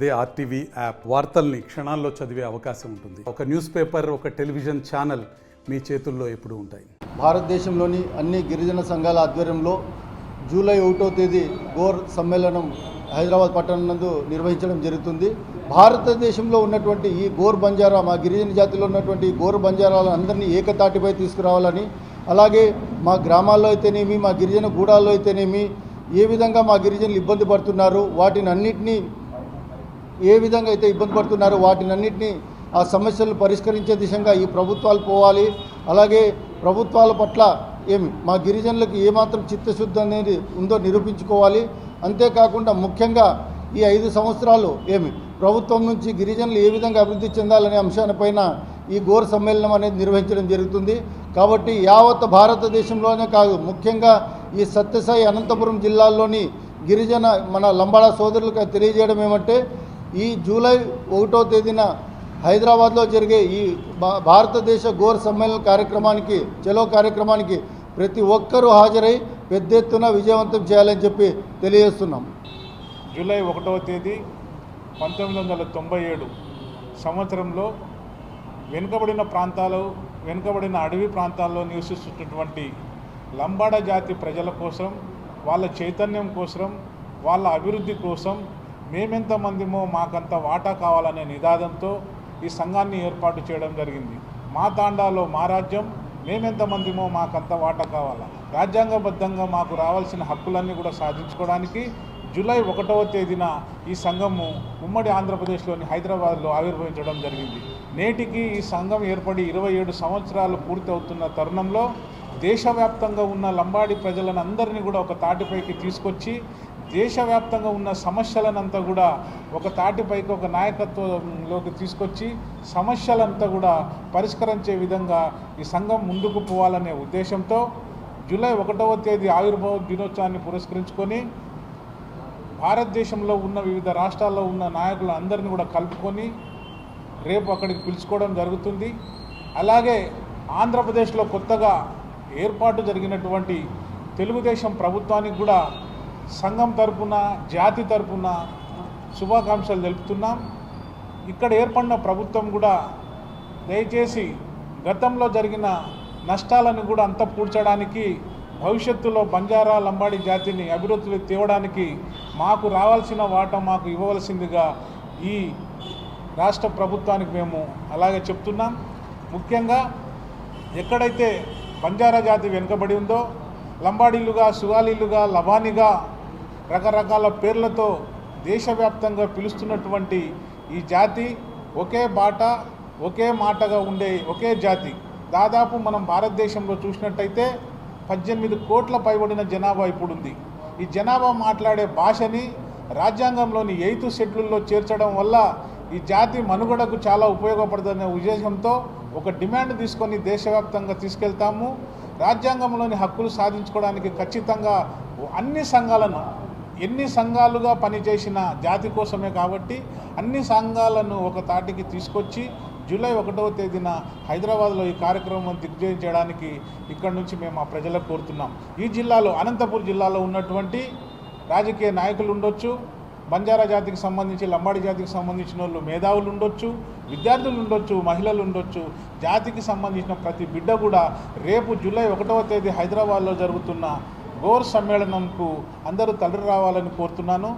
అదే RTV app వార్తల్ని క్షణాల్లో చదివే అవకాశం ఉంటుంది. ఒక న్యూస్ పేపర్, ఒక టెలివిజన్ ఛానల్ మీ చేతుల్లో ఎప్పుడూ ఉంటాయి. భారతదేశంలోని అన్ని గిరిజన సంఘాల ఆధ్వర్యంలో జూలై 1వ తేదీ గోర్ సమ్మేళనం హైదరాబాద్ పట్టణం నందు నిర్వహించడం జరుగుతుంది. భారతదేశంలో ఉన్నటువంటి ఈ గోర్ బంజారా, మా గిరిజన జాతిలో ఉన్నటువంటి గోర్ బంజారాలను అందరినీ ఏకతాటిపై తీసుకురావాలని, అలాగే మా గ్రామాల్లో అయితేనేమి, మా గిరిజన గూడాల్లో అయితేనేమి ఏ విధంగా మా గిరిజనులు ఇబ్బంది పడుతున్నారు, వాటినన్నింటినీ ఏ విధంగా అయితే ఇబ్బంది పడుతున్నారో వాటినన్నింటినీ ఆ సమస్యలను పరిష్కరించే దిశగా ఈ ప్రభుత్వాలు పోవాలి. అలాగే ప్రభుత్వాల పట్ల మా గిరిజనులకు ఏమాత్రం చిత్తశుద్ధి అనేది ఉందో నిరూపించుకోవాలి. అంతేకాకుండా ముఖ్యంగా ఈ 5 సంవత్సరాలు ప్రభుత్వం నుంచి గిరిజనులు ఏ విధంగా అభివృద్ధి చెందాలనే అంశాలపైన ఈ గోర్ సమ్మేళనం అనేది నిర్వహించడం జరుగుతుంది. కాబట్టి యావత్ భారతదేశంలోనే కాదు, ముఖ్యంగా ఈ సత్యసాయి అనంతపురం జిల్లాల్లోని గిరిజన మన లంబాడా సోదరులకు తెలియజేయడం ఏమంటే, ఈ జూలై 1వ తేదీన హైదరాబాద్లో జరిగే ఈ భారతదేశ గోర్ సమ్మేళన కార్యక్రమానికి, చలో కార్యక్రమానికి ప్రతి ఒక్కరూ హాజరై పెద్ద ఎత్తున విజయవంతం చేయాలని చెప్పి తెలియజేస్తున్నాం. జూలై 1వ తేదీ 1997 సంవత్సరంలో వెనుకబడిన అడవి ప్రాంతాల్లో నివసిస్తున్నటువంటి లంబాడా జాతి ప్రజల కోసం, వాళ్ళ చైతన్యం కోసం, వాళ్ళ అభివృద్ధి కోసం మేమెంతమందిమో మాకంత వాటా కావాలనే నినాదంతో ఈ సంఘాన్ని ఏర్పాటు చేయడం జరిగింది. మా తాండాలో మా రాజ్యం, మేమెంతమందిమో మాకంత వాటా కావాలా, రాజ్యాంగబద్ధంగా మాకు రావాల్సిన హక్కులన్నీ కూడా సాధించుకోవడానికి జూలై 1వ తేదీన ఈ సంఘము ఉమ్మడి ఆంధ్రప్రదేశ్లోని హైదరాబాద్లో ఆవిర్భవించడం జరిగింది. నేటికి ఈ సంఘం ఏర్పడి 27 సంవత్సరాలు పూర్తి అవుతున్న తరుణంలో దేశవ్యాప్తంగా ఉన్న లంబాడి ప్రజలను అందరినీ కూడా ఒక తాటిపైకి తీసుకొచ్చి, దేశవ్యాప్తంగా ఉన్న సమస్యలనంతా కూడా ఒక తాటిపైకి, ఒక నాయకత్వంలోకి తీసుకొచ్చి సమస్యలంతా కూడా పరిష్కరించే విధంగా ఈ సంఘం ముందుకు పోవాలనే ఉద్దేశంతో జూలై 1వ తేదీ ఆవిర్భావ దినోత్సవాన్ని పురస్కరించుకొని భారతదేశంలో ఉన్న వివిధ రాష్ట్రాల్లో ఉన్న నాయకులు అందరినీ కూడా కలుపుకొని రేపు అక్కడికి పిలుచుకోవడం జరుగుతుంది. అలాగే ఆంధ్రప్రదేశ్లో కొత్తగా ఏర్పాటు జరిగినటువంటి తెలుగుదేశం ప్రభుత్వానికి కూడా సంఘం తరపున, జాతి తరపున శుభాకాంక్షలు తెలుపుతున్నాం. ఇక్కడ ఏర్పడిన ప్రభుత్వం కూడా దయచేసి గతంలో జరిగిన నష్టాలను కూడా అంతా పూడ్చడానికి, భవిష్యత్తులో బంజారా లంబాడి జాతిని అభివృద్ధి తేవడానికి మాకు రావాల్సిన వాటా మాకు ఇవ్వవలసిందిగా ఈ రాష్ట్ర ప్రభుత్వానికి మేము అలాగే చెప్తున్నాం. ముఖ్యంగా ఎక్కడైతే బంజారా జాతి వెనుకబడి ఉందో, లంబాడీలుగా, సుగాలీలుగా, లబానిగా రకరకాల పేర్లతో దేశవ్యాప్తంగా పిలుస్తున్నటువంటి ఈ జాతి ఒకే బాట, ఒకే మాటగా ఉండే ఒకే జాతి. దాదాపు మనం భారతదేశంలో చూసినట్టయితే 18 కోట్ల పైబడిన జనాభా ఇప్పుడు ఉంది. ఈ జనాభా మాట్లాడే భాషని రాజ్యాంగంలోని 8th షెడ్యూల్లో చేర్చడం వల్ల ఈ జాతి మనుగడకు చాలా ఉపయోగపడుతుందనే ఉద్దేశంతో ఒక డిమాండ్ తీసుకొని దేశవ్యాప్తంగా తీసుకెళ్తాము. రాజ్యాంగంలోని హక్కులు సాధించుకోవడానికి ఖచ్చితంగా అన్ని సంఘాలను, ఎన్ని సంఘాలుగా పనిచేసిన జాతి కోసమే కాబట్టి అన్ని సంఘాలను ఒక తాటికి తీసుకొచ్చి జూలై 1వ తేదీన హైదరాబాద్లో ఈ కార్యక్రమం దిగ్విజయం చేయడానికి ఇక్కడ నుంచి మేము ఆ ప్రజలకు కోరుతున్నాం. ఈ జిల్లాలో, అనంతపూర్ జిల్లాలో ఉన్నటువంటి రాజకీయ నాయకులు ఉండొచ్చు, బంజారా జాతికి సంబంధించి, లంబాడి జాతికి సంబంధించిన వాళ్ళు, మేధావులు ఉండొచ్చు, విద్యార్థులు ఉండొచ్చు, మహిళలు ఉండొచ్చు. జాతికి సంబంధించిన ప్రతి బిడ్డ కూడా రేపు జూలై 1వ తేదీ హైదరాబాద్లో జరుగుతున్న గోర్ సమ్మేళనంకు అందరూ తరలి రావాలని కోరుతున్నాను.